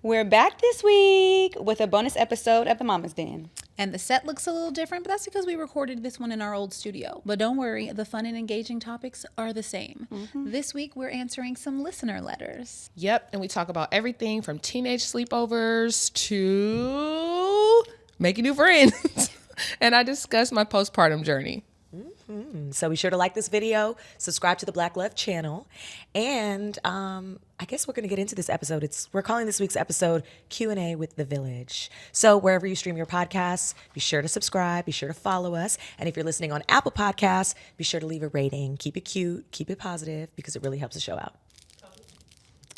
We're back this week with a bonus episode of The Mama's Den. And the set looks a little different, but that's because we recorded this one in our old studio. But don't worry, the fun and engaging topics are the same. This week, we're answering some listener letters. Yep, and we talk about everything from teenage sleepovers to making new friends. And I discuss my postpartum journey. So be sure to like this video, subscribe to the Black Love channel, and I guess we're going to get into this episode. We're calling this week's episode Q&A with the Village. So wherever you stream your podcasts, be sure to subscribe, be sure to follow us, and if you're listening on Apple Podcasts, be sure to leave a rating. Keep it cute, keep it positive, because it really helps the show out.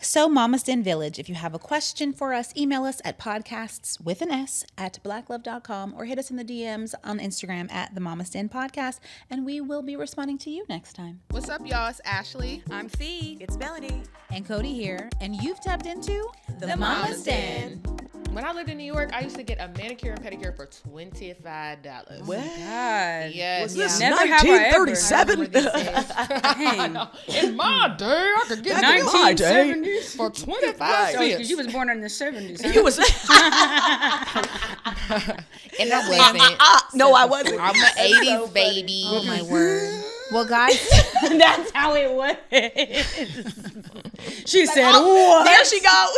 So, Mama's Den Village, if you have a question for us, email us at podcasts@blacklove.com or hit us in the DMs on Instagram at the Mama's Den Podcast, and we will be responding to you next time. What's up, y'all? It's Ashley. I'm C. It's Melanie. And Cody here, and you've tapped into The Mama's Den. When I lived in New York, I used to get a manicure and pedicure for $25. What? God. Yes. Was this Never have I ever. 1937? Dang. In my day, I could get Back in my day. 1970s. for 25 Right. cents. Because you was born in the 70s. Huh? You was And I wasn't. no, I wasn't. I'm an 80s baby. Oh my word. Well, guys, That's how it was. She said, Oh, what? there she go.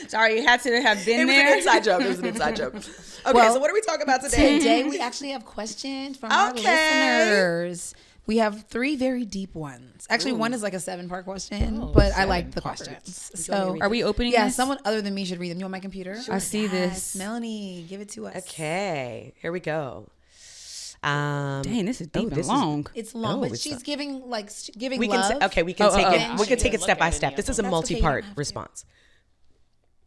Sorry, you had to have been It was there. an inside joke. It was an inside joke. Okay, Well, so what are we talking about today? today we actually have questions from our listeners. We have 3 very deep ones. Actually, one is like a 7-part question, but I like the questions. So, Are we opening yeah, this? someone other than me should read them. You want my computer? I see this. Melanie, give it to us. Okay, here we go. Dang, this is deep and this is- long. It's long, Oh, but it's she's giving giving We love. can we can take it. We can take it Look step by at it, step. yeah. This is a That's okay, you don't multi-part have to. response.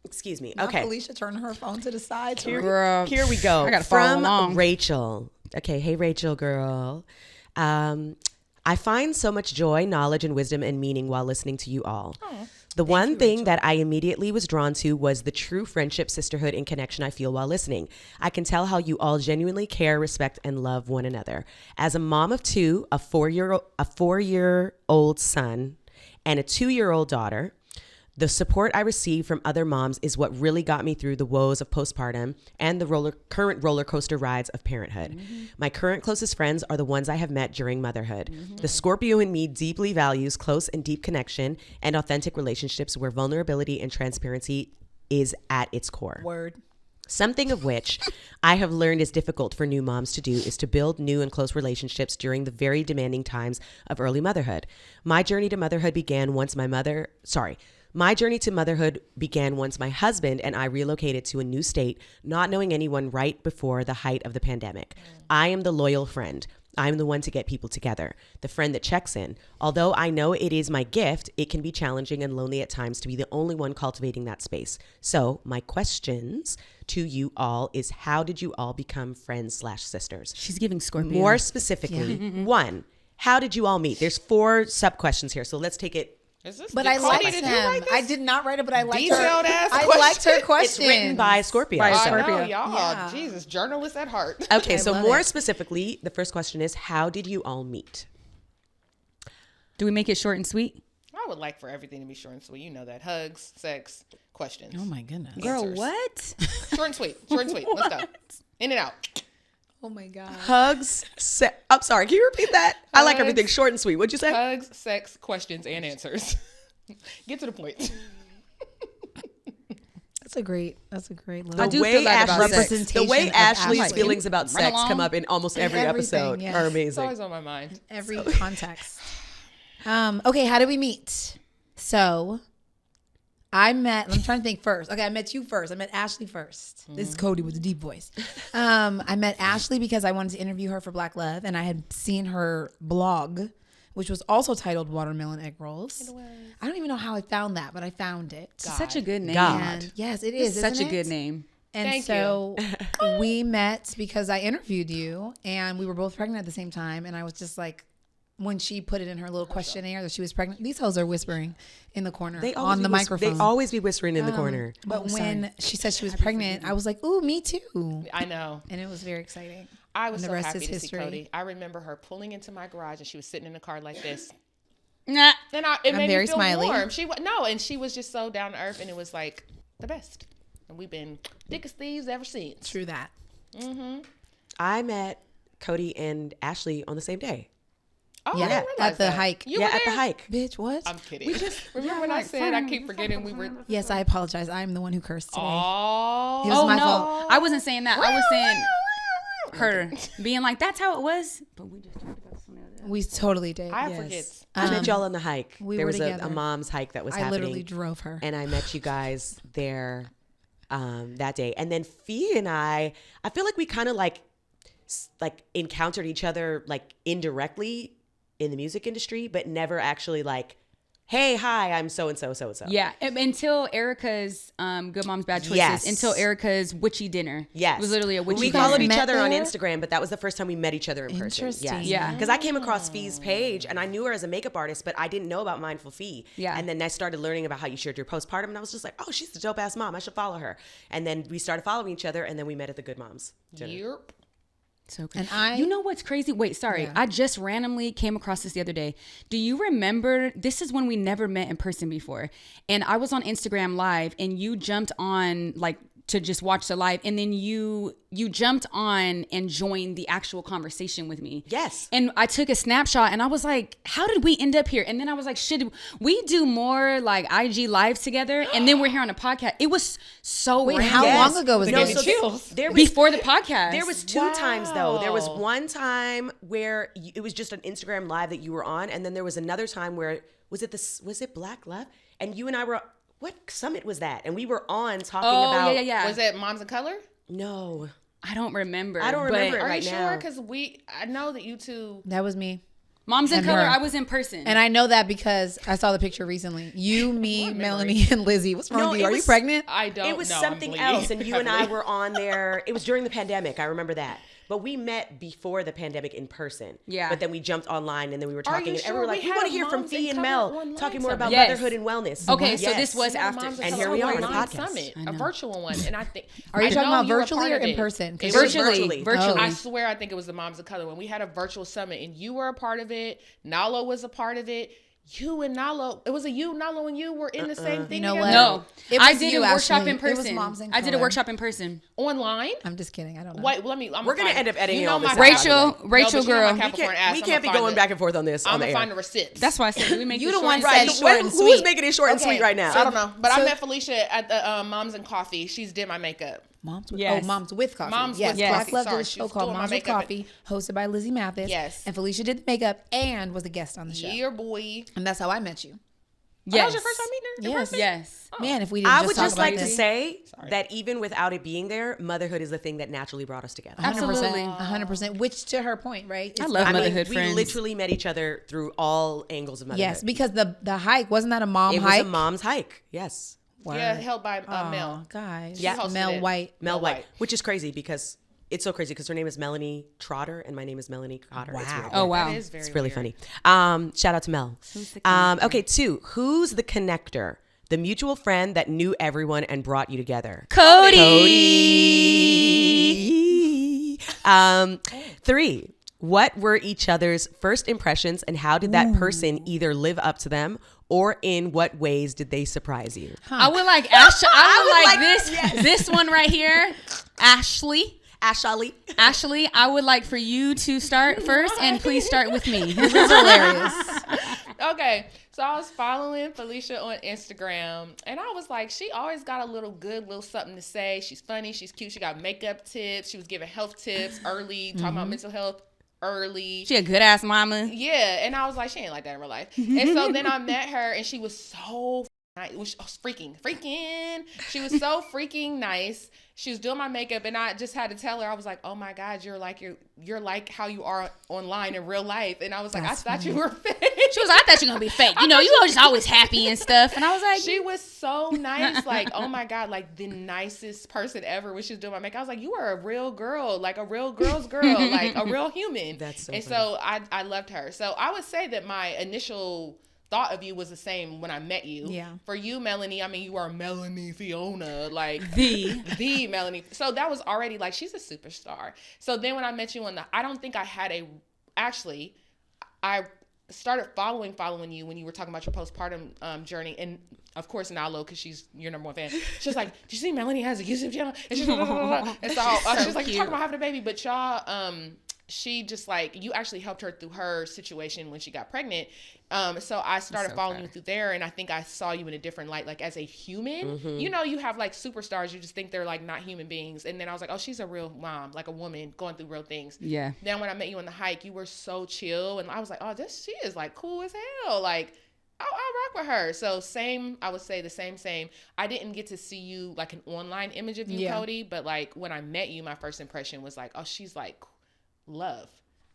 Excuse me. Now Okay, Felicia turned her phone to the side. To read. Girl, here we go. I gotta follow From along. Rachel. Okay, hey Rachel, girl. I find so much joy, knowledge, and wisdom and meaning while listening to you all. The one thing that I immediately was drawn to was the true friendship, sisterhood, and connection I feel while listening. I can tell how you all genuinely care, respect, and love one another. As a mom of 2, a 4-year-old son, and a 2-year-old daughter, the support I receive from other moms is what really got me through the woes of postpartum and the current roller coaster rides of parenthood. My current closest friends are the ones I have met during motherhood. The Scorpio in me deeply values close and deep connection and authentic relationships where vulnerability and transparency is at its core. Word. Something of which I have learned is difficult for new moms to do is to build new and close relationships during the very demanding times of early motherhood. My journey to motherhood began once my husband and I relocated to a new state, not knowing anyone right before the height of the pandemic. I am the loyal friend. I'm the one to get people together, the friend that checks in. Although I know it is my gift, it can be challenging and lonely at times to be the only one cultivating that space. So my questions to you all is, how did you all become friends/sisters? She's giving Scorpio. More specifically, 1, how did you all meet? There's 4 sub questions here, so let's take it. Is this But I Cody, liked did you them. write this? I did not write it, but I liked Detailed her. ass I question. liked her It's question. written by Scorpio. By so- I know, Scorpio. y'all. Yeah. Jesus, journalists at heart. Okay, so love more it. specifically, the first question is, how did you all meet? Do we make it short and sweet? I would like for everything to be short and sweet. You know that. Hugs, sex, questions. Oh my goodness. Girl, Answers. what? Short and sweet. Short and sweet. Let's go. In and out. Oh my God. Hugs. I'm sorry. Can you repeat that? I like Hugs. everything short and sweet. What'd you say? Hugs, sex, questions, and answers. Get to the point. That's a great little. I do feel that about sex. representation. The way of Ashley's Ashley. feelings about Run sex along. come up in almost every everything, episode yes. are It's amazing. always on my mind. Every context. Okay, how did we meet? So I'm trying to think first. Okay, I met you first. I met Ashley first. This is Cody with the deep voice. I met Ashley because I wanted to interview her for Black Love, and I had seen her blog, which was also titled Watermelon Egg Rolls. I don't even know how I found that, but I found it. Such a good name. God. And yes, it It's is. such a isn't good it? name. And Thank so we met because I interviewed you, and we were both pregnant at the same time. And I was just like, when she put it in her little questionnaire that she was pregnant, these hoes are whispering in the corner on the microphone. They always be whispering in the corner. But when she said she was pregnant, I was like, ooh, me too. I know. And it was very exciting. I was And so the rest happy is to history. see Cody. I remember her pulling into my garage and she was sitting in the car like this. Nah. And it I'm made very me feel smiley. warm. And she was just so down to earth, and it was like the best. And we've been thick as thieves ever since. True that. I met Cody and Ashley on the same day. Oh, Yeah, I didn't realize at the that. hike. You Yeah, were at the there? hike. Bitch, what? I'm kidding. Remember when I said I keep forgetting we were. Yes, I apologize. I'm the one who cursed today. Oh, It was my no, fault. I wasn't saying that. I was saying her being like, "That's how it was." But we just talked about something else. We totally did. I Yes. forget. I met y'all on the hike. we there were was together. a mom's hike that was I happening. literally drove her. And I met you guys there that day. And then Fee and I feel like we kind of like encountered each other like indirectly in the music industry, but never actually like, hey, hi, I'm so-and-so, so-and-so. Yeah, until Erica's Good Moms Bad Choices. Yes. Until Erica's witchy dinner. Yes. It was literally a witchy We dinner. followed each Met other on there? Instagram, but that was the first time we met each other in person. Interesting. Yeah. Because I came across Fee's page and I knew her as a makeup artist, but I didn't know about Mindful Fee. Yeah. And then I started learning about how you shared your postpartum, and I was just like, oh, she's the dope ass mom. I should follow her. And then we started following each other, and then we met at the Good Moms dinner. Yep. So crazy. And you know what's crazy? Wait, sorry. Yeah. I just randomly came across this the other day. Do you remember? This is when we never met in person before. And I was on Instagram Live and you jumped on like to just watch the live. And then you jumped on and joined the actual conversation with me. Yes. And I took a snapshot and I was like, how did we end up here? And then I was like, should we do more like IG lives together? And then we're here on a podcast. It was so Wait, random. how Yes. long ago was No, this? so chills. There was Before the podcast. There was two times though. There was Wow. one time where it was just an Instagram live that you were on, and then there was another time where was it Black Love? And you and I were, what summit was that? And we were on talking about. yeah. Was it Moms of Color? No, I don't remember. I don't but remember it Are right you now. sure? Because I know that you two. That was me. Moms in And Color, her. I was in person. And I know that because I saw the picture recently. You, me, Melanie, and Lizzie. What's wrong No, with you? it Are you was- pregnant? I don't. It was know. something I'm else, bleeding and you and I heavily. were on there. It was during the pandemic. I remember that. But we met before the pandemic in person. Yeah. But then we jumped online, and then we were Are talking, you and sure everyone were like, we we want to had hear from Moms Fee in and Color Mel online talking more about Yes. motherhood and wellness. Okay, so Yes. this was We had after. Moms of And Color here we are on a online podcast. Summit, I a know. virtual one, and I think. Are you I talking know about you were virtually part or of in it. person? 'Cause It was Virtually. Oh. I swear, I think it was the Moms of Color when we had a virtual summit, and you were a part of it. Nalo was a part of it. You and Nalo, it was Nalo and you were in the same thing. You know together? No, It I was did you, a workshop Ashley. in It was person. Moms in I did a Color. workshop in person. Online. I'm just kidding. I don't know. Wait, let me. We're gonna end up editing all this out. Rachel, No, Rachel but you know girl. my Capricorn ass, We I'ma can't be find going it. back and forth on this I'm on the gonna air. find the receipts. That's why I said we make You this the short one and said sweet. short and Who's sweet. making it short and sweet right now? I don't know, but So- I met Felicia at the Moms and Coffee. She's did my makeup. Moms with, Yes. Oh, Moms with Coffee. Moms yes. with Black Coffee. Love Sorry, did a she show was called doing my Moms with makeup. Coffee, hosted by Lizzie Mathis. Yes. And Felicia did the makeup and was a guest on the show. Yeah, boy. And that's how I met you. Oh, that Yes. was your first time meeting her? in Yes. person? Yes. Man, if we didn't I just would talk just about like to this. say Sorry. that even without it being there, motherhood is the thing that naturally brought us together. 100%. Absolutely. 100%. Which to her point, right? I It's- love I mean, motherhood we friends. literally met each other through all angles of motherhood. Yes, because the hike, wasn't that a mom it was hike? a mom's hike. Yes. Yeah, held by Oh, Mel. guys. Yeah. hosted Mel it. White. Mel Mel White, White. which is crazy because it's so crazy because her name is Melanie Trotter and my name is Melanie Cotter. It's Wow. weird. Oh wow. That is very It's really weird. funny. Shout out to Mel. the connector? Okay, 2. Who's the connector? The mutual friend that knew everyone and brought you together. Cody. Cody. 3. What were each other's first impressions and how did that person either live up to them or in what ways did they surprise you? I would like Ashley. I would like, like- this. yes. This one right here, Ashley. Ashley. Ashley, I would like for you to start first, and please start with me. This is hilarious. Okay, so I was following Felicia on Instagram, and I was like, she always got a little something to say. She's funny, she's cute, she got makeup tips, she was giving health tips early, talking about mental health early. She a good ass mama. Yeah, and I was like, she ain't like that in real life. And so then I met her, and she was so nice. She was freaking. She was so freaking nice. She was doing my makeup, and I just had to tell her, I was like, oh my God, you're like how you are online in real life. And I was like, That's I thought you were fake. She was like, I thought you were gonna be fake. You know, you always always happy and stuff. And I was like, She was so nice, like, oh my God, like the nicest person ever when she was doing my makeup. I was like, you are a real girl, like a real girl's girl, like a real human. That's so And funny. so I loved her. So I would say that my initial thought of you was the same when I met you. Yeah. For you, Melanie, I mean, you are Melanie Fiona, like the Melanie. So that was already like, she's a superstar. So then when I met you I don't think I had actually, I started following you when you were talking about your postpartum journey, and of course Nalo, because she's your number one fan. She's like, "Did you see Melanie has a YouTube channel?" And she's and so she's like, "You're talking about having a baby," but y'all, she just like, you actually helped her through her situation when she got pregnant. So I started following you through there, and I think I saw you in a different light, like as a human. You know, you have like superstars, you just think they're like not human beings, and then I was like, oh, she's a real mom, like a woman going through real things. Yeah. Then when I met you on the hike, you were so chill, and I was like, oh, she is like cool as hell. Like, I'll rock with her. So same, I would say the same. I didn't get to see you like an online image of you, Cody, but like when I met you, my first impression was like, oh, she's like love,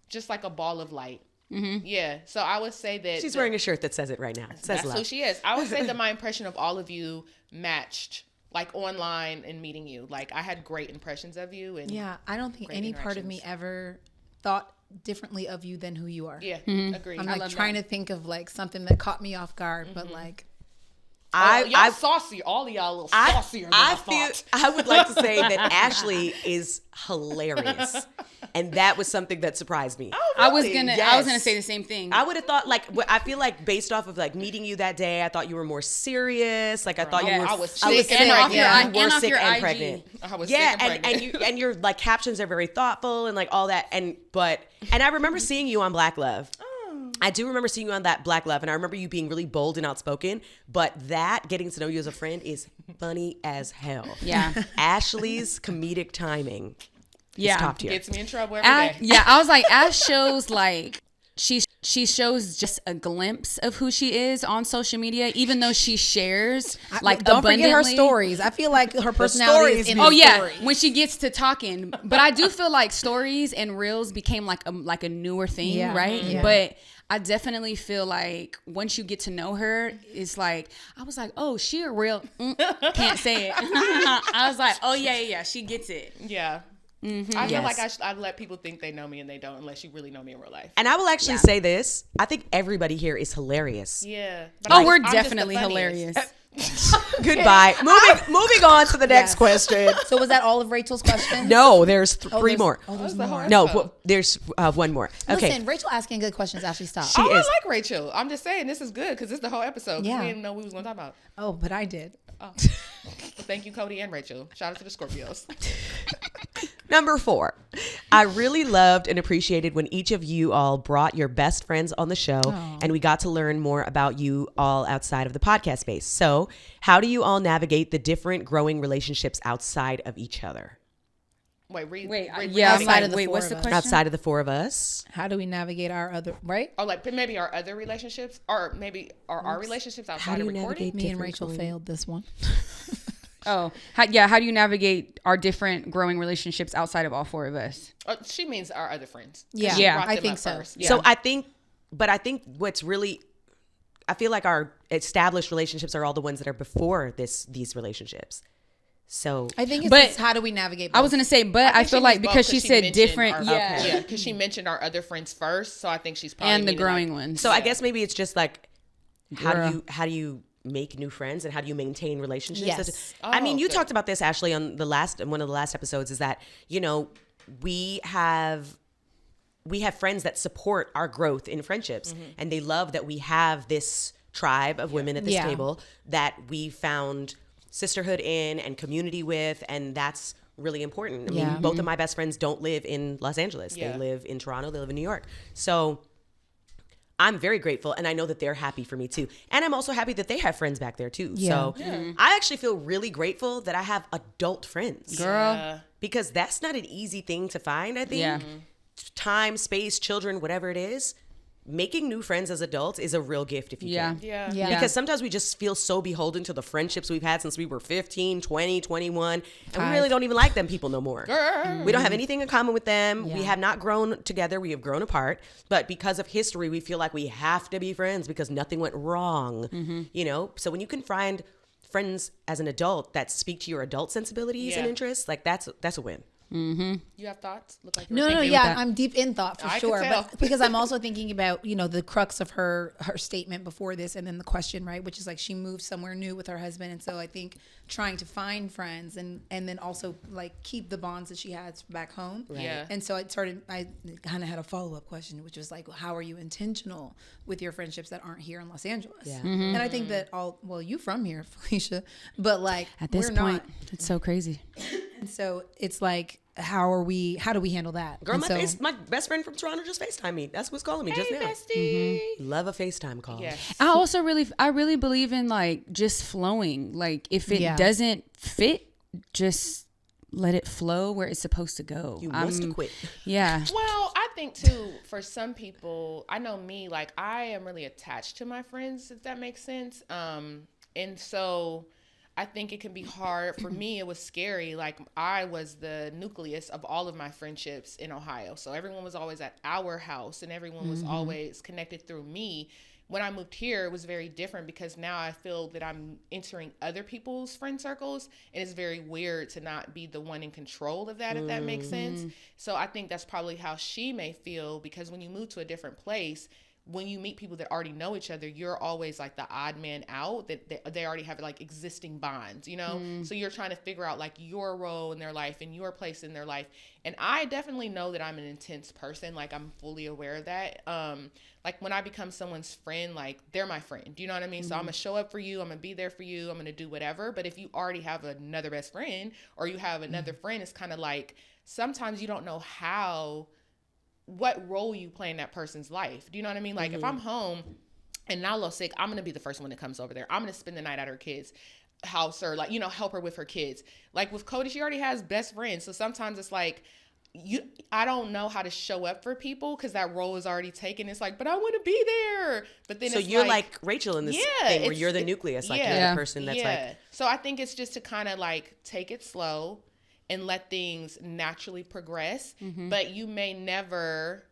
just like a ball of light. Yeah. So I would say that she's wearing a shirt that says it right now. It says that's love. who she is. I would say that my impression of all of you matched, like online and meeting you. Like I had great impressions of you. And yeah, I don't think any part of me ever thought differently of you than who you are. Yeah, agreed. I'm like trying to think of like something that caught me off guard, but like. Y'all saucy. All of y'all a little saucier than I thought. I would like to say that Ashley is hilarious, and that was something that surprised me. Oh, really? I was gonna say the same thing. I would have thought like, I feel like based off of like meeting you that day, I thought you were more serious. Like I thought you were. I was sick and pregnant. You were sick and pregnant. I was sick and pregnant. and your like captions are very thoughtful and like all that. And I remember seeing you on Black Love. I do remember seeing you on that Black Love, and I remember you being really bold and outspoken, but that getting to know you as a friend is funny as hell. Yeah. Ashley's comedic timing is top tier. Gets me in trouble every day. Yeah, I was like, Ash shows like, she shows just a glimpse of who she is on social media, even though she shares like don't abundantly. Forget her stories. I feel like her personality is in oh yeah, story. when she gets to talking. But I do feel like stories and reels became like a newer thing, right? Yeah. But I definitely feel like once you get to know her, it's like, I was like, oh, she a real, can't say it. I was like, oh yeah, she gets it. Yeah. I feel like I let people think they know me and they don't, unless you really know me in real life. And I will actually say this. I think everybody here is hilarious. Yeah. But we're definitely hilarious. Goodbye. Moving on to the next question. So was that all of Rachel's questions? No, there's three more. Oh, there's more. No, there's one more. Okay. Listen, Rachel asking good questions. Ashley, stop. I like Rachel. I'm just saying this is good because this is the whole episode. Yeah. We didn't know we was going to talk about. Oh, but I did. Oh. Well, thank you, Cody and Rachel. Shout out to the Scorpios. Number 4, I really loved and appreciated when each of you all brought your best friends on the show and we got to learn more about you all outside of the podcast space. So how do you all navigate the different growing relationships outside of each other? What's the question? Outside of the 4 of us. How do we navigate our other, right? Oh, like maybe our other relationships, or maybe our relationships outside of recording? Me and Rachel failed this one. Oh, how do you navigate our different growing relationships outside of all 4 of us? She means our other friends. Yeah, I think so. Yeah. So I think what's really, I feel like our established relationships are all the ones that are before these relationships. So I think it's just how do we navigate both? I was going to say, but I feel like because she said different. Yeah, because she mentioned our other friends first. So I think she's probably. And the growing ones. So I guess maybe it's just like, how do you make new friends and how do you maintain relationships? Yes. I mean, you talked about this, Ashley, on one of the last episodes, is that, you know, we have friends that support our growth in friendships and they love that we have this tribe of women at this table that we found sisterhood in and community with, and that's really important. I mean, both of my best friends don't live in Los Angeles. They live in Toronto, they live in New York. So I'm very grateful, and I know that they're happy for me too. And I'm also happy that they have friends back there too. So I actually feel really grateful that I have adult friends. Girl. Because that's not an easy thing to find, I think. Yeah. Time, space, children, whatever it is. Making new friends as adults is a real gift if you can. Yeah. Because sometimes we just feel so beholden to the friendships we've had since we were 15, 20, 21, and we really don't even like them people no more. We don't have anything in common with them. We have not grown together. We have grown apart. But because of history, we feel like we have to be friends because nothing went wrong. You know? So when you can find friends as an adult that speak to your adult sensibilities and interests, like that's a win. You have thoughts? Look like you were No, thinking. yeah, I'm deep in thought for I sure. could tell. But because I'm also thinking about, the crux of her statement before this and then the question, right? Which is like she moved somewhere new with her husband. And so I think trying to find friends and then also like keep the bonds that she has back home. Right. Yeah. And so I kind of had a follow-up question, which was like, how are you intentional with your friendships that aren't here in Los Angeles? Yeah. And I think that you from here, Felicia, but like At this we're point, not. it's so crazy. And so it's like, how do we handle that? Girl, And my best friend from Toronto just FaceTimed me. That's what's calling me just now. Bestie. Love a FaceTime call. Yes. I really believe in like just flowing. Like if it doesn't fit, just let it flow where it's supposed to go. You must quit. Yeah. Well, I think too, for some people, I know me, like I am really attached to my friends, if that makes sense. And so I think it can be hard. For me, it was scary. Like I was the nucleus of all of my friendships in Ohio. So everyone was always at our house and everyone was always connected through me. When I moved here, it was very different because now I feel that I'm entering other people's friend circles, and it's very weird to not be the one in control of that, if that makes sense. So I think that's probably how she may feel, because when you move to a different place, when you meet people that already know each other, you're always like the odd man out, that they already have like existing bonds, So you're trying to figure out like your role in their life and your place in their life. And I definitely know that I'm an intense person. Like I'm fully aware of that. Like when I become someone's friend, like they're my friend, you know what I mean? So I'm gonna show up for you. I'm gonna be there for you. I'm gonna do whatever. But if you already have another best friend or you have another friend, it's kind of like, sometimes you don't know what role you play in that person's life. Do you know what I mean? Like if I'm home and Nalo's sick, I'm going to be the first one that comes over there. I'm going to spend the night at her kids' house or like, help her with her kids. Like with Cody, she already has best friends. So sometimes it's like, I don't know how to show up for people because that role is already taken. It's like, but I want to be there. But then So it's you're like Rachel in this thing where you're the nucleus, like you're the person that's like. So I think it's just to kind of like take it slow and let things naturally progress. But you may never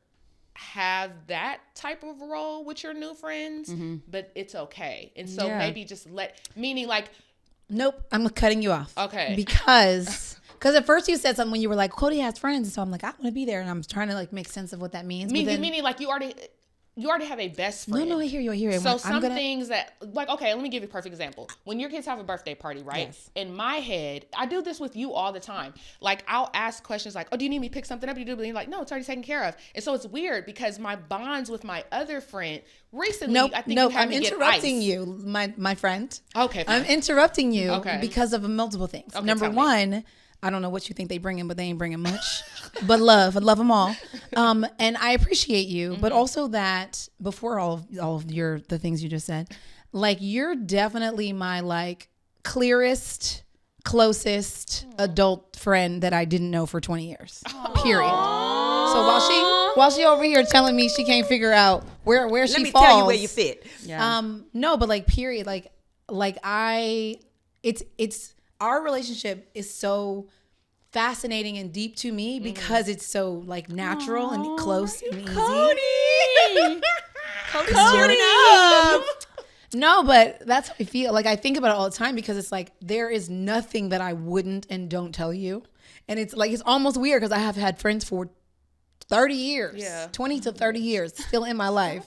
have that type of role with your new friends, but it's okay. And so maybe just meaning like. Nope, I'm cutting you off. Okay. Because at first you said something when you were like, Cody has friends. And so I'm like, I want to be there. And I'm trying to like make sense of what that means. Meaning like you already have a best friend. No, I hear you. So things that, like, okay, let me give you a perfect example. When your kids have a birthday party, right? Yes. In my head, I do this with you all the time. Like, I'll ask questions like, oh, do you need me to pick something up? And you're like, no, it's already taken care of. And so it's weird because my bonds with my other friend, recently, I think you had I'm me get interrupting ice. you, my friend. Okay, fine. I'm interrupting you because of multiple things. Okay, Number tell me. one, I don't know what you think they bring in, but they ain't bringing much. But I love them all. And I appreciate you, but also that before all of the things you just said, like you're definitely my like clearest, closest adult friend that I didn't know for 20 years. Period. So while she over here telling me she can't figure out where she falls. Let me tell you where you fit. Yeah. No, but like period, it's our relationship is so fascinating and deep to me because it's so like natural and close and easy. Cody! Cody's tearing up. No, but that's how I feel. Like I think about it all the time because it's like there is nothing that I wouldn't and don't tell you. And it's like it's almost weird because I have had friends for 30 years, 20 to 30 years still in my life.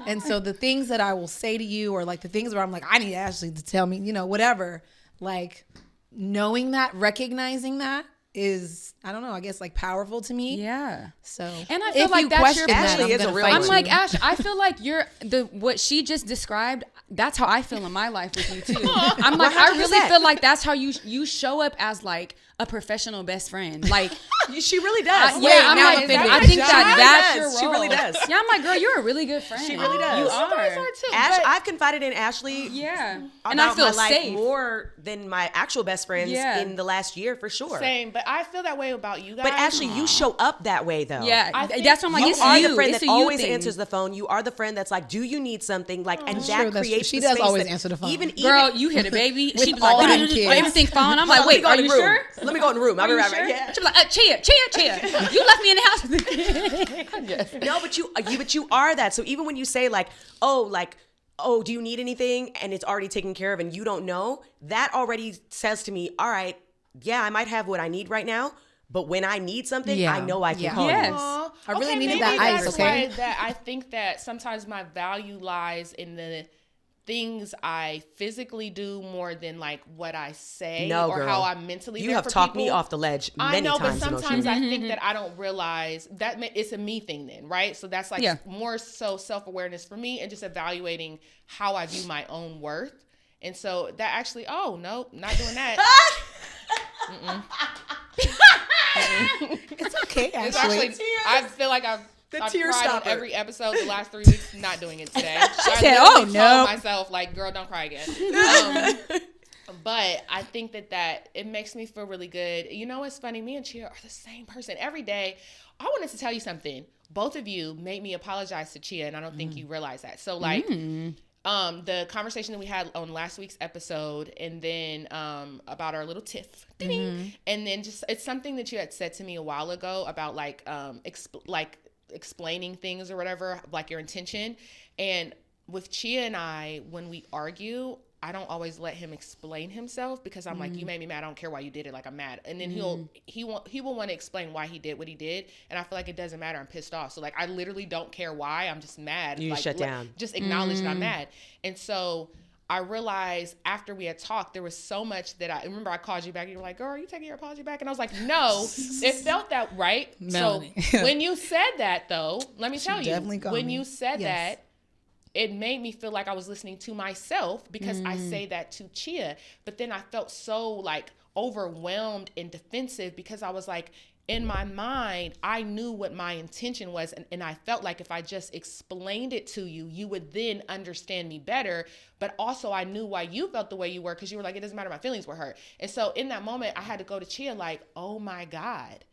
And so the things that I will say to you or like the things where I'm like, I need Ashley to tell me, whatever, like knowing that, recognizing that is, I don't know, I guess like powerful to me. Yeah. So, and I feel like that's your Ashley is a real I'm one. like, Ash, I feel like what she just described, that's how I feel in my life with you too. I'm like, I really feel like that's how you show up as like a professional best friend. Like she really does. I think that's your role. She really does. Yeah, I'm like, girl, you're a really good friend. She really does. You You guys are. are too. I've confided in Ashley. Yeah. About And I feel my life safe. more than my actual best friends in the last year for sure. Same, but I feel that way about you guys. But Ashley, you show up that way though. Yeah, I think that's what I'm like. You It's are you. the friend It's that a you always thing. answers the phone. You are the friend that's like, do you need something? Like, and That's that true, that's creates true. She the does space always that answer the phone. Even Girl, you hit a baby. She be all like, them kids. everything fine. I'm like, Let me wait, go are in the you room. sure? Let me go in the room. I'll be right back. Sure? Yeah. She be like, Chia. You left me in the house with the kid. No, but you are that. So even when you say like, oh, do you need anything? And it's already taken care of and you don't know, that already says to me, all right, yeah, I might have what I need right now, But when I need something, Yeah. I know I can call Yes. you. Aw. I really Okay, needed maybe that ice, that's okay? why that I think that sometimes my value lies in the things I physically do more than like what I say No, or girl. how I'm mentally You there have for talked me people. off the ledge many I know, but times sometimes emotionally. I think that I don't realize that it's a me thing then, right? So that's like more so self-awareness for me and just evaluating how I view my own worth. And so that actually, oh, no, not doing that. It's okay, It's actually. actually, I feel like I've tear cried on stopper. every episode the last 3 weeks, not doing it today. She said, "Oh, no." myself, like, girl, don't cry again. But I think that it makes me feel really good. You know what's funny? Me and Chia are the same person every day. I wanted to tell you something. Both of you made me apologize to Chia, and I don't think you realize that. So, like, the conversation that we had on last week's episode, and then about our little tiff, and then just it's something that you had said to me a while ago about like explaining things or whatever, like your intention. And with Chia and I, when we argue, I don't always let him explain himself because I'm like, you made me mad. I don't care why you did it. Like, I'm mad. And then he will want to explain why he did what he did. And I feel like it doesn't matter. I'm pissed off. So like, I literally don't care why. I'm just mad. You like, shut down. Just acknowledge that I'm mad. And so I realized after we had talked, there was so much that I remember. I called you back. And you were like, "Girl, are you taking your apology back?" And I was like, "No." It felt that right. Melanie. So when you said that, though, let me tell you, definitely called when me. you said Yes. that, it made me feel like I was listening to myself because I say that to Chia. But then I felt so like overwhelmed and defensive because I was like, in my mind, I knew what my intention was. And I felt like if I just explained it to you, you would then understand me better. But also I knew why you felt the way you were because you were like, it doesn't matter, my feelings were hurt. And so in that moment, I had to go to Chia like, oh my God.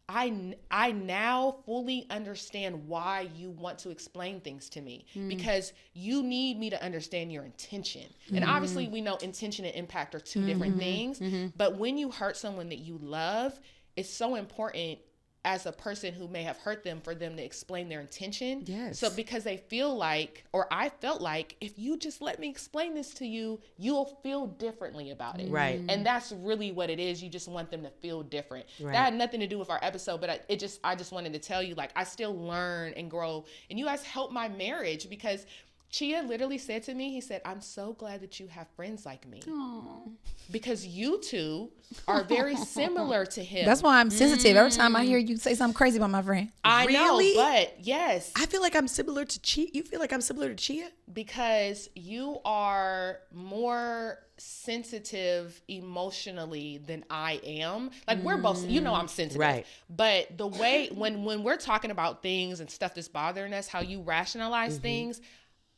I now fully understand why you want to explain things to me because you need me to understand your intention. And obviously we know intention and impact are two different things, but when you hurt someone that you love, it's so important as a person who may have hurt them for them to explain their intention. Yes. So because they feel like, or I felt like, if you just let me explain this to you, you'll feel differently about it. Right. And that's really what it is. You just want them to feel different. Right. That had nothing to do with our episode, but I just wanted to tell you, like, I still learn and grow. And you guys help my marriage because Chia literally said to me, he said, "I'm so glad that you have friends like me." Aww. Because you two are very similar to him. That's why I'm sensitive. Every time I hear you say something crazy about my friend. I Really? know, but yes. I feel like I'm similar to Chia. You feel like I'm similar to Chia? Because you are more sensitive emotionally than I am. Like we're both, you know, I'm sensitive. Right. But the way, when we're talking about things and stuff that's bothering us, how you rationalize things,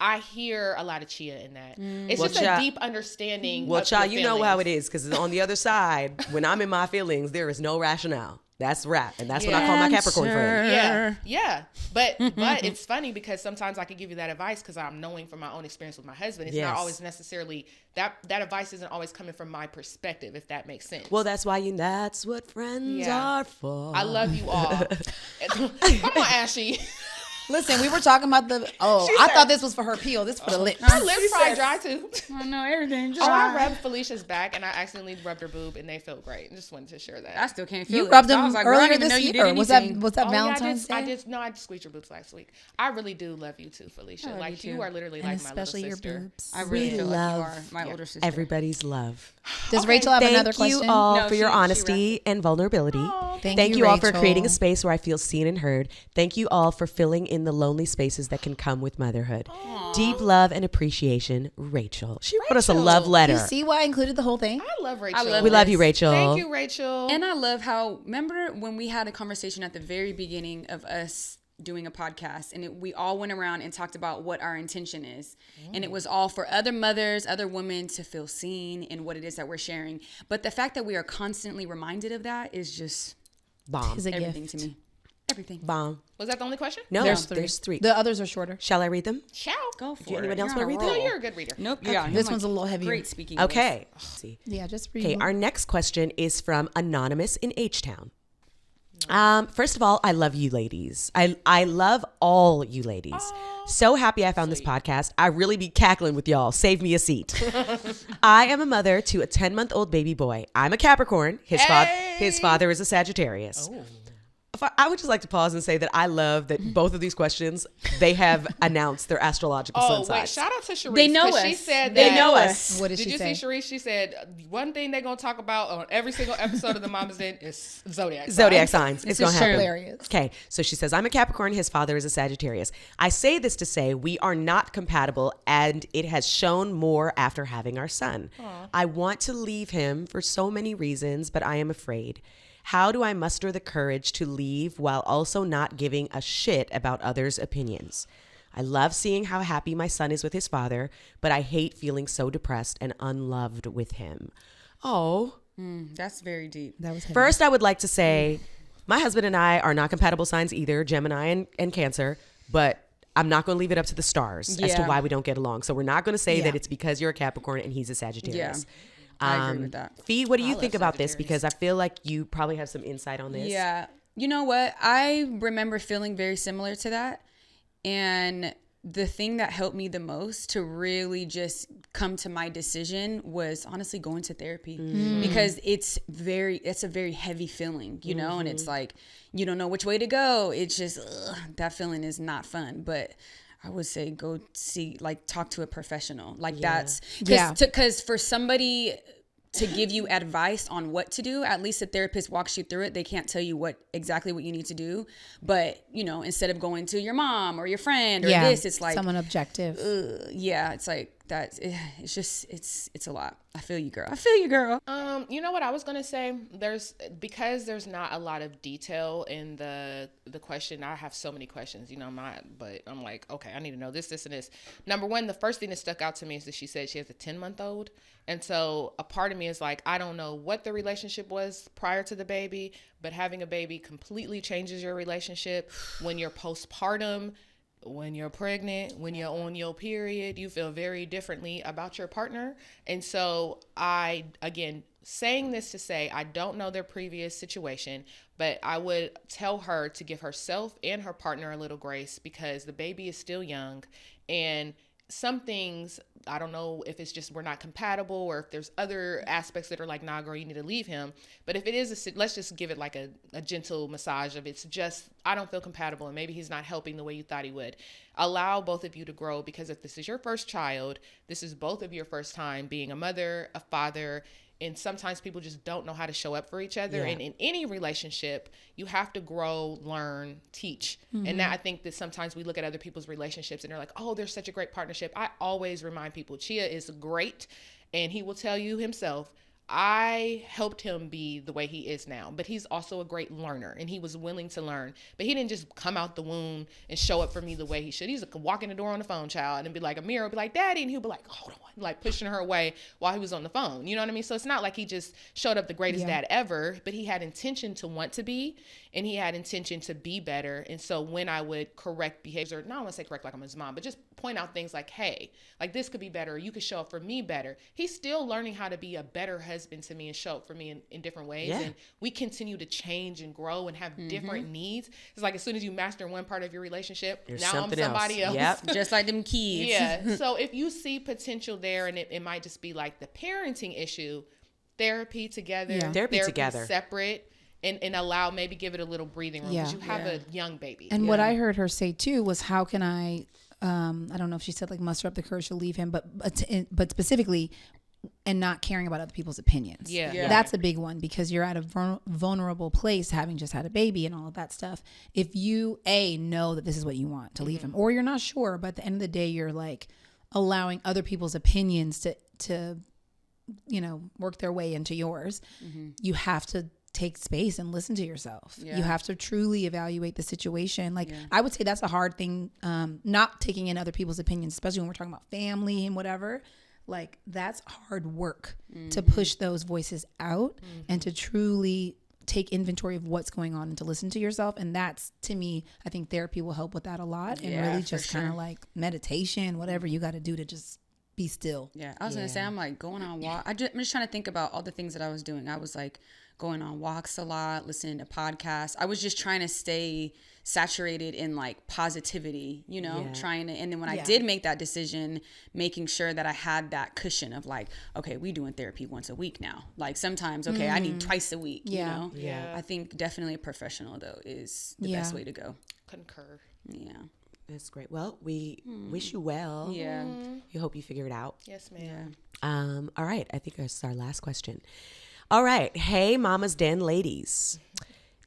I hear a lot of Chia in that. It's Well, just child- a deep understanding. Well, of child, your you know how it feelings. is because on the other side, when I'm in my feelings, there is no rationale. That's rap. And that's what I call my Capricorn friend. Yeah. But it's funny because sometimes I can give you that advice because I'm knowing from my own experience with my husband. It's not Yes. always necessarily that advice isn't always coming from my perspective, if that makes sense. Well, that's why that's what friends are for. I love you all. Come on, Ashley. Listen, we were talking about I thought this was for her peel. This is for the lips. My lips probably dry too. I know everything. Oh, I rubbed Felicia's back and I accidentally rubbed her boob and they felt great. I just wanted to share that. I still can't feel You it. rubbed So I them was like, girl, I earlier didn't even know this you year. did Was that anything. Valentine's Day? I did squeeze your boobs last week. I really do love you too, Felicia. love Like you you too. are literally And like my little especially your sister. boobs. I really We feel like you love are my older sister. Everybody's love. Does Rachel have another Thank question? you all No, for your she honesty and vulnerability. Thank you you, all for Rachel. creating a space where I feel seen and heard. Thank you all for filling in the lonely spaces that can come with motherhood. Deep love and appreciation, Rachel. She wrote us a love letter. You see why I included the whole thing? I love Rachel. We love you, Rachel. Thank you, Rachel. And I love how, remember when we had a conversation at the very beginning of us doing a podcast and we all went around and talked about what our intention is. And it was all for other mothers, other women to feel seen in what it is that we're sharing. But the fact that we are constantly reminded of that is just Bomb. Is a everything gift. to me. Everything. Bomb. Was that the only question? No, There's there's three. three. The others are shorter. Shall I read them? Ciao. Go for Do it. anyone else You're wanna on read roll. No, you're a good reader. Nope. Okay. Yeah. This I'm one's a little heavier. Great speaking. Okay. Let's see. Yeah, just read. Okay, our next question is from Anonymous in H-Town. First of all, I love you ladies. I love all you ladies. So happy I found this podcast. I really be cackling with y'all. Save me a seat. I am a mother to a 10-month-old baby boy. I'm a Capricorn. His father. His father is a Sagittarius. Oh. I would just like to pause and say that I love that both of these questions, they have announced their astrological sun Oh, signs. wait, shout out to Sharice. They know 'cause She us. said They that, know us. What did Did she you say? see Sharice? She said one thing they're gonna talk about on every single episode of the Mama's Den is zodiac. Zodiac signs. It's going to is happen. hilarious. Okay. So she says, I'm a Capricorn. His father is a Sagittarius. I say this to say we are not compatible, and it has shown more after having our son. I want to leave him for so many reasons, but I am afraid. How do I muster the courage to leave while also not giving a shit about others' opinions? I love seeing how happy my son is with his father, but I hate feeling so depressed and unloved with him. Oh. That's very deep. That was heavy. First, I would like to say my husband and I are not compatible signs either, Gemini and Cancer, but I'm not going to leave it up to the stars as to Yeah. why we don't get along. So we're not going to say Yeah. that it's because you're a Capricorn and he's a Sagittarius. I agree with that. Fee, what do you love think about this? Sagittarius. Because I feel like you probably have some insight on this. Yeah. You know what? I remember feeling very similar to that. And the thing that helped me the most to really just come to my decision was honestly going to therapy, because it's a very heavy feeling, you know, and it's like, you don't know which way to go. It's just, that feeling is not fun. But I would say go see, like, talk to a professional. Like that's, because for somebody to give you advice on what to do, at least a therapist walks you through it. They can't tell you exactly what you need to do. But, you know, instead of going to your mom or your friend or this, it's like, someone objective. it's like that. It's just, it's a lot. I feel you, girl. I feel you, girl. You know what I was gonna say? Because there's not a lot of detail in the question. I have so many questions, you know, but I'm like, okay, I need to know this, and this. Number one, the first thing that stuck out to me is that she said she has a 10-month-old, and so a part of me is like, I don't know what the relationship was prior to the baby, but having a baby completely changes your relationship. When you're postpartum, when you're pregnant, when you're on your period, you feel very differently about your partner. And so again, saying this to say, I don't know their previous situation, but I would tell her to give herself and her partner a little grace, because the baby is still young, and some things, I don't know if it's just we're not compatible or if there's other aspects that are like, nah, girl, you need to leave him. But if it is, let's just give it like a gentle massage of it's just, I don't feel compatible, and maybe he's not helping the way you thought he would. Allow both of you to grow, because if this is your first child, this is both of your first time being a mother, a father, and sometimes people just don't know how to show up for each other. Yeah. And in any relationship, you have to grow, learn, teach. And that, I think that sometimes we look at other people's relationships and they're like, oh, they're such a great partnership. I always remind people, Chia is great. And he will tell you himself, I helped him be the way he is now, but he's also a great learner, and he was willing to learn. But he didn't just come out the womb and show up for me the way he should. He's walk in the door on the phone, child, and be like, Amira will be like, Daddy, and he'll be like, hold on, like pushing her away while he was on the phone. You know what I mean? So it's not like he just showed up the greatest dad ever, but he had intention to want to be, and he had intention to be better. And so when I would correct behavior, not I want to say correct like I'm his mom, but just point out things like, hey, like this could be better, or you could show up for me better. He's still learning how to be a better husband to me and show up for me in different ways. Yeah. And we continue to change and grow and have different needs. It's like as soon as you master one part of your relationship, There's now I'm something somebody else. Yep. Just like them kids. Yeah. So if you see potential there, and it might just be like the parenting issue, therapy together, Yeah. Therapy together. separate, and allow, maybe give it a little breathing room, because you have a young baby. And what I heard her say too was, how can I don't know if she said like muster up the courage to leave him, but specifically, and not caring about other people's opinions. Yeah. That's a big one, because you're at a vulnerable place, having just had a baby and all of that stuff. If you know that this is what you want, to leave him, or you're not sure, but at the end of the day, you're like allowing other people's opinions to you know, work their way into yours. You have to take space and listen to yourself. You have to truly evaluate the situation. Like, I would say that's a hard thing, not taking in other people's opinions, especially when we're talking about family and whatever. Like, that's hard work to push those voices out and to truly take inventory of what's going on and to listen to yourself. And that's, to me, I think therapy will help with that a lot, and really just kind of like meditation, whatever you got to do to just be still. Yeah, I was gonna say, I'm like going on walk. I'm just trying to think about all the things that I was doing. I was like going on walks a lot, listening to podcasts. I was just trying to stay saturated in like positivity, you know, trying to. And then when I did make that decision, making sure that I had that cushion of like, okay, we doing therapy once a week now. Like sometimes, okay, I need twice a week. You know, I think definitely a professional though is the best way to go. Concur. Yeah. That's great. Well, we wish you well. Yeah. We hope you figure it out. Yes, ma'am. All right. I think that's our last question. All right. Hey, Mama's Den ladies.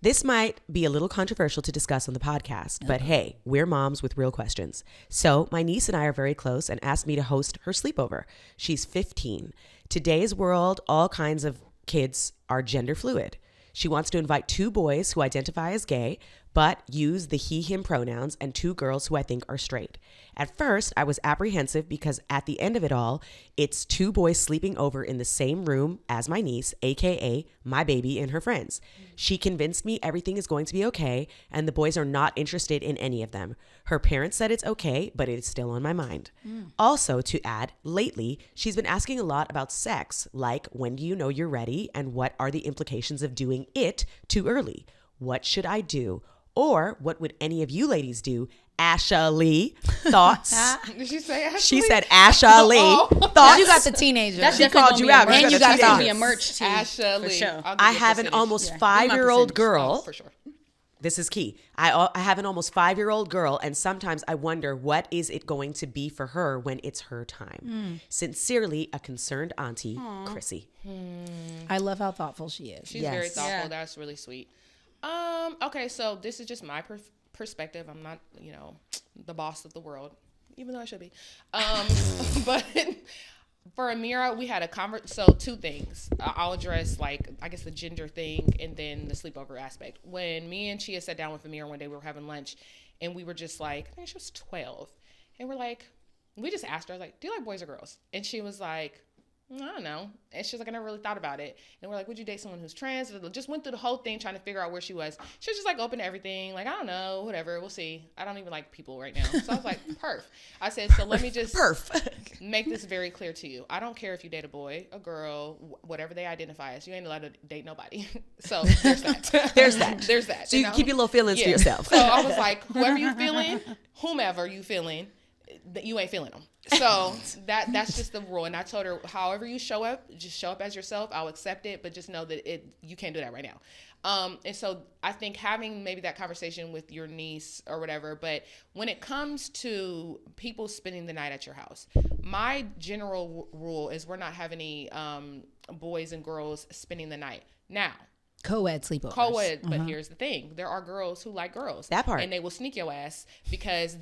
This might be a little controversial to discuss on the podcast, but hey, we're moms with real questions. So my niece and I are very close and asked me to host her sleepover. She's 15. Today's world, all kinds of kids are gender fluid. She wants to invite 2 boys who identify as gay, but use the he, him pronouns, and 2 girls who I think are straight. At first, I was apprehensive because at the end of it all, it's 2 boys sleeping over in the same room as my niece, aka my baby and her friends. She convinced me everything is going to be okay, and the boys are not interested in any of them. Her parents said it's okay, but it is still on my mind. Also, to add, lately, she's been asking a lot about sex, like when do you know you're ready, and what are the implications of doing it too early? What should I do? Or what would any of you ladies do? Asha Lee, thoughts? Did she say Ashley? She said Asha Lee, thoughts? You got the teenager. That's She called you out. And you got to the be a merch tee. Ashley. For sure. I have an almost 5-year-old girl. For sure. This is key. I have an almost 5-year-old girl, and sometimes I wonder what is it going to be for her when it's her time. Sincerely, a concerned auntie, Chrissy. I love how thoughtful she is. She's very thoughtful. That's really sweet. Okay, so this is just my perspective. I'm not, the boss of the world, even though I should be. But for Amira, we had a so 2 things. I'll address I guess the gender thing and then the sleepover aspect. When me and Chia sat down with Amira one day, we were having lunch and we were just like, I think she was 12. And we're like, we just asked her, do you like boys or girls? And she was like, I don't know. And she's like, I never really thought about it. And we're like, would you date someone who's trans? Just went through the whole thing trying to figure out where she was. She was just open to everything. I don't know, whatever. We'll see. I don't even like people right now. So I was like, perf. I said, so let me just make this very clear to you. I don't care if you date a boy, a girl, whatever they identify as. You ain't allowed to date nobody. So there's that. There's that. There's that. So you keep your little feelings to yourself. So I was like, whoever you feeling, whomever you feeling, that you ain't feeling them. So that's just the rule. And I told her, however you show up, just show up as yourself. I'll accept it, but just know that you can't do that right now. And so I think having maybe that conversation with your niece or whatever, but when it comes to people spending the night at your house, my general rule is we're not having any boys and girls spending the night. Now, Co-ed sleepovers. Co-ed, but here's the thing. There are girls who like girls. That part. And they will sneak your ass because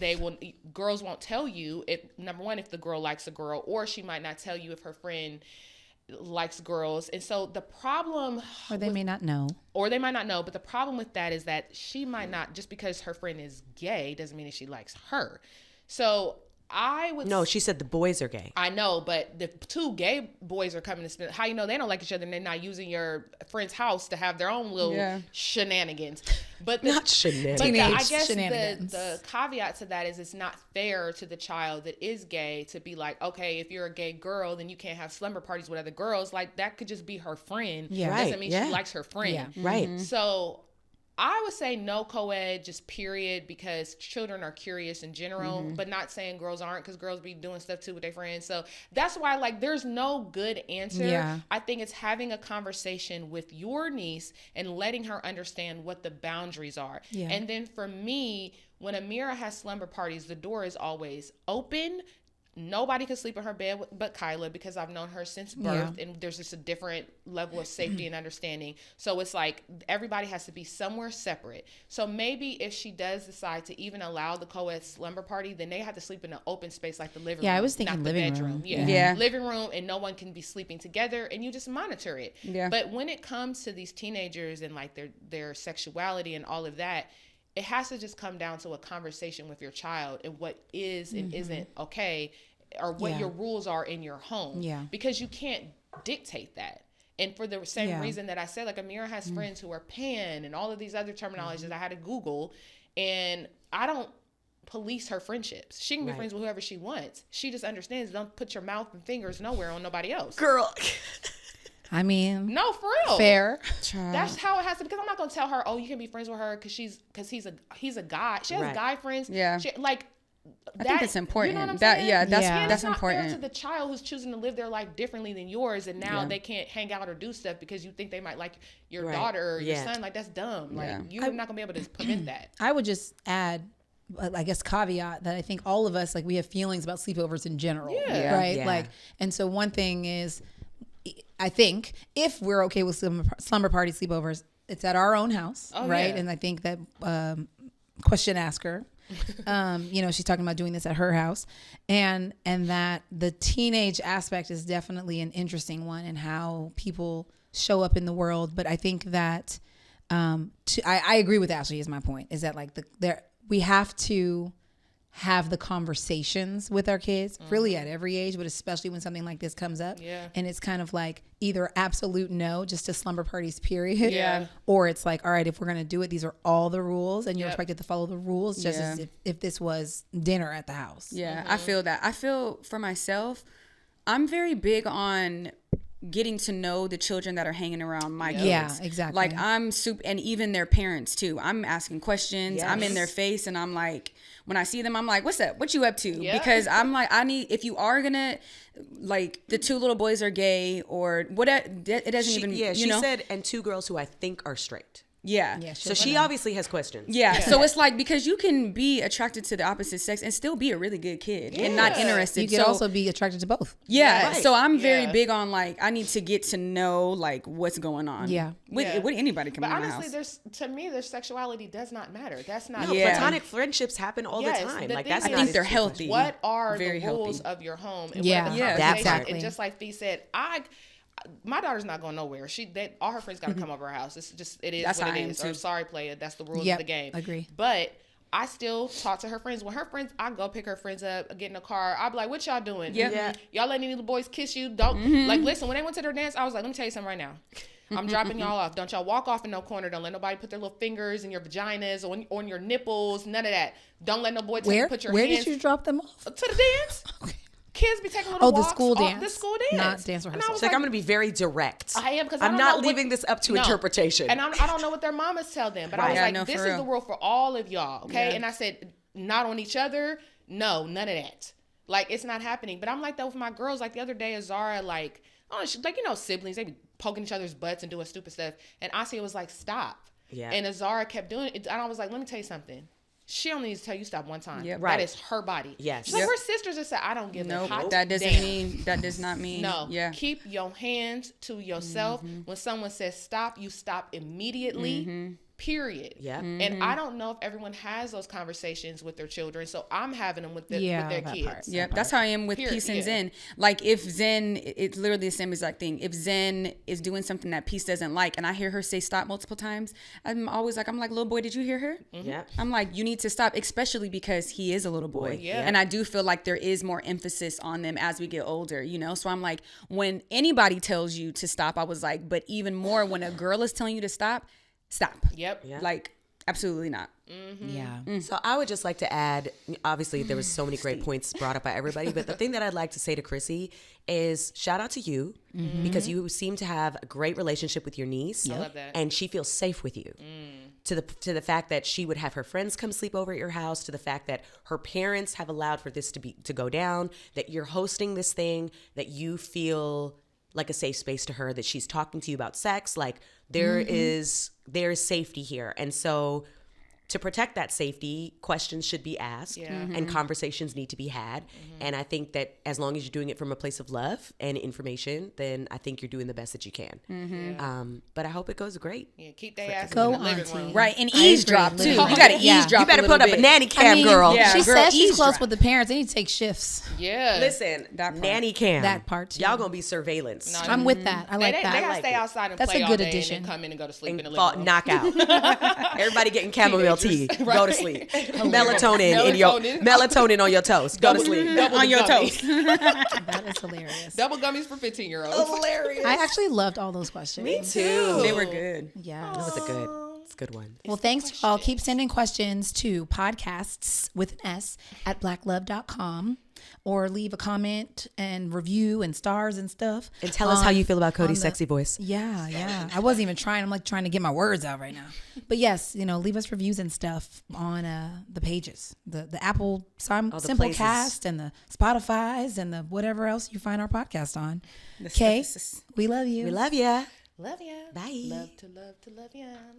girls won't tell you if, number one, if the girl likes a girl, or she might not tell you if her friend likes girls. And so the problem... Or they may not know. Or they might not know, but the problem with that is that she might not, just because her friend is gay, doesn't mean that she likes her. So... No, she said the boys are gay. I know, but the 2 gay boys are coming to spend. How you know they don't like each other and they're not using your friend's house to have their own little shenanigans? But not shenanigans. But I guess the caveat to that is it's not fair to the child that is gay to be like, okay, if you're a gay girl, then you can't have slumber parties with other girls. Like that could just be her friend. Yeah. Doesn't mean she likes her friend. Yeah. Right. So I would say no co-ed, just period, because children are curious in general, but not saying girls aren't, because girls be doing stuff too with their friends. So that's why, there's no good answer. Yeah. I think it's having a conversation with your niece and letting her understand what the boundaries are. Yeah. And then for me, when Amira has slumber parties, the door is always open. Nobody can sleep in her bed but Kyla, because I've known her since birth, and there's just a different level of safety and understanding. So it's like everybody has to be somewhere separate. So maybe if she does decide to even allow the co-ed slumber party, then they have to sleep in an open space like the living room. Yeah, I was thinking not living the bedroom. room. Yeah, living room, and no one can be sleeping together, and you just monitor it. Yeah. But when it comes to these teenagers and their sexuality and all of that, it has to just come down to a conversation with your child and what is and isn't okay, or what your rules are in your home. Yeah. Because you can't dictate that. And for the same reason that I said, Amira has friends who are pan and all of these other terminologies that I had to Google, and I don't police her friendships. She can be friends with whoever she wants. She just understands, don't put your mouth and fingers nowhere on nobody else. Girl. I mean, No, for real. fair. That's how it has to be. Because I'm not gonna tell her, oh, you can be friends with her because he's a guy. She has guy friends. Yeah. I think it's important. You know what I'm That saying? yeah, that's Yeah. that's It's not fair important. to the child who's choosing to live their life differently than yours, and now they can't hang out or do stuff because you think they might like your daughter or your son. Like, that's dumb. Like, you're not gonna be able to prevent that. I would just add, I guess, caveat that I think all of us, like, we have feelings about sleepovers in general, Yeah. right? Yeah. Like, and so one thing is, I think if we're okay with slumber party sleepovers, it's at our own house, right? Yeah. And I think that question asker, she's talking about doing this at her house, and that the teenage aspect is definitely an interesting one and how people show up in the world. But I think that I agree with Ashley. Is my point is that like we have to have the conversations with our kids really at every age, but especially when something like this comes up. Yeah. And it's kind of like either absolute no, just to slumber parties, period. Yeah. Or it's like, all right, if we're going to do it, these are all the rules and you're Yep. expected to follow the rules just Yeah. as if this was dinner at the house. Yeah, I feel that. I feel for myself, I'm very big on getting to know the children that are hanging around my kids. Yeah, exactly. Like I'm super, and even their parents too. I'm asking questions. I'm in their face, and I'm like, when I see them, I'm like, "What's up? What you up to?" Yeah. Because I'm like, if you are gonna, like, the two little boys are gay or what? It doesn't even. She said, and two girls who I think are straight. Yeah. Yeah, So she obviously has questions. Yeah. So it's like, because you can be attracted to the opposite sex and still be a really good kid and not Yeah. interested. You could so, also be attracted to both. yeah. Right. So I'm very Yeah. big on, like, I need to get to know, like, what's going on. Yeah. With anybody But coming in my honestly, house. to me, their sexuality does not matter. That's not. No, Yeah. platonic friendships happen all Yes, the time. the Like thing that's is- not I think a they're situation. healthy. What are Very the rules healthy. of your home? And Yeah. what are the Yeah. conversations? Exactly. And just like Fee said, my daughter's not going nowhere. All her friends got to come over our house. It is That's what how it I am is. too. Or sorry, player. That's the rules Yep, of the game. agree. But I still talk to her friends. When her friends, I go pick her friends up, get in the car. I'll be like, "What y'all doing? Yep. Yeah. Y'all letting any little boys kiss you? Don't like listen." When they went to their dance, I was like, "Let me tell you something right now. I'm dropping y'all off. Don't y'all walk off in no corner. Don't let nobody put their little fingers in your vaginas or on your nipples. None of that. Don't let no boy put your Where hands did you drop them off? to the dance." Kids be taking little Oh, the walks school off dance. the school dance. Not dance And I rehearsal. was It's like I'm going to be very direct. I am because I'm not leaving this up to interpretation. And I don't know what their mamas tell them, but I was Yeah, like, no, this for is real. the rule for all of y'all, okay? Yeah. And I said, not on each other. No, none of that. Like, it's not happening. But I'm like that with my girls. Like the other day, Azara, like, siblings, they be poking each other's butts and doing stupid stuff. And Asia was like, stop. Yeah. And Azara kept doing it. And I was like, let me tell you something. She only needs to tell you stop one time. Yep. Right. That is her body. Yes. She's like, Yep. we're sisters and said, I don't give a Nope. hot That doesn't damn. mean, that does not mean. No. Yeah. Keep your hands to yourself. When someone says stop, you stop immediately. Period. Yeah. And I don't know if everyone has those conversations with their children, so I'm having them with their that kids. part. Yep, that's how I am with Period, Peace and yeah. Zen. Like if Zen, it's literally the same exact thing. If Zen is doing something that Peace doesn't like, and I hear her say stop multiple times, I'm like, little boy, did you hear her? Yeah. I'm like, you need to stop, especially because he is a little boy. Yeah. And I do feel like there is more emphasis on them as we get older, So I'm like, when anybody tells you to stop, I was like, but even more when a girl is telling you to stop. Yep. Yeah. Like, absolutely not. Yeah. So I would just like to add, obviously there was so many great points brought up by everybody, but the thing that I'd like to say to Chrissy is shout out to you because you seem to have a great relationship with your niece. I love that. And she feels safe with you. To the fact that she would have her friends come sleep over at your house, to the fact that her parents have allowed for this to go down, that you're hosting this thing, that you feel like a safe space to her, that she's talking to you about sex, like there is safety here. And so to protect that safety, questions should be asked and conversations need to be had. And I think that as long as you're doing it from a place of love and information, then I think you're doing the best that you can. But I hope it goes great. Yeah, keep their ass Go in the living auntie. room. Right. And I eavesdrop agree, too. literally. You got to Yeah. eavesdrop. You better a put little up a bit. nanny cam, girl. yeah. She girl, says she's close eavesdrop. with the parents. They need to take shifts. Yeah. Listen, That part. nanny cam. That part, too. Y'all gonna be surveillance. No, I'm with that. I like they that. gotta like stay it. outside and That's play a all good day addition. and then come in and go to sleep in the And living room. knock out. Everybody getting chamomile tea. Teenagers. Go to Right. sleep. Melatonin in your Melatonin. melatonin on your toast. Go to sleep. Double On your gummy. toast. That is hilarious. Double gummies for 15-year-olds. Hilarious. I actually loved all those questions. Me too. They were good. Yes. That was a good. It's a good one. Well, thanks, y'all. Keep sending questions to podcasts with an S at blacklove.com, or leave a comment and review and stars and stuff. And tell us how you feel about Cody's sexy voice. Yeah. I wasn't even trying. I'm like trying to get my words out right now. But yes, leave us reviews and stuff on the pages, the Apple Simplecast and the Spotify's and the whatever else you find our podcast on. Okay, we love you. We love ya. Love ya. Bye. Love to love ya.